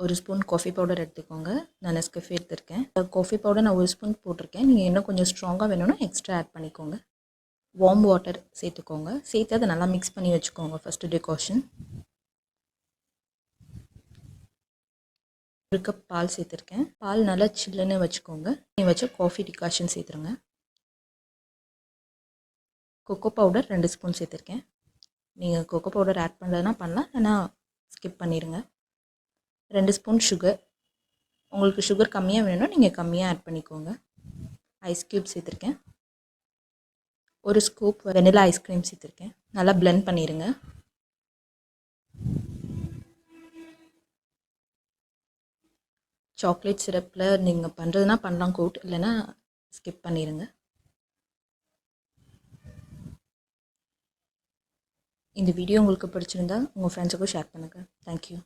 ஒரு spoon coffee powder எடுத்துக்கோங்க. நான் நெஸ்கஃபே எடுத்திருக்கேன். காஃபி பவுடர் நான் ஒரு ஸ்பூன் போட்டிருக்கேன். நீங்கள் இன்னும் கொஞ்சம் ஸ்ட்ராங்காக வேணும்னா எக்ஸ்ட்ரா ஆட் பண்ணிக்கோங்க. வார்ம் வாட்டர் சேர்த்துக்கோங்க. சேர்த்து அதை நல்லா மிக்ஸ் பண்ணி வச்சுக்கோங்க. First decoction. ஒரு கப் பால் சேர்த்துருக்கேன். பால் நல்லா சில்லுன்னு வச்சுக்கோங்க. நீங்கள் வச்ச காஃபி டிகாஷன் சேர்த்துருங்க. கொக்கோ பவுடர் 2 ஸ்பூன் சேர்த்துருக்கேன். நீங்கள் கொக்கோ பவுடர் ஆட் பண்ணுறதுனா பண்ணலாம், ஆனால் ஸ்கிப் பண்ணிடுங்க. 2 ஸ்பூன் சுகர். உங்களுக்கு சுகர் கம்மியாக வேணும்னா நீங்கள் கம்மியாக ஆட் பண்ணிக்கோங்க. ஐஸ் க்யூப் சேர்த்துருக்கேன். ஒரு ஸ்கூப் வெனிலா ஐஸ்கிரீம் சேர்த்துருக்கேன். நல்லா பிளெண்ட் பண்ணிடுங்க. சாக்லேட் சிரப்பில் நீங்கள் பண்ணுறதுனா பண்ணலாம் கோட், இல்லைன்னா ஸ்கிப் பண்ணிடுங்க. இந்த வீடியோ உங்களுக்கு பிடிச்சிருந்தா உங்கள் ஃப்ரெண்ட்ஸுக்கும் ஷேர் பண்ணுங்கள். தேங்க்யூ.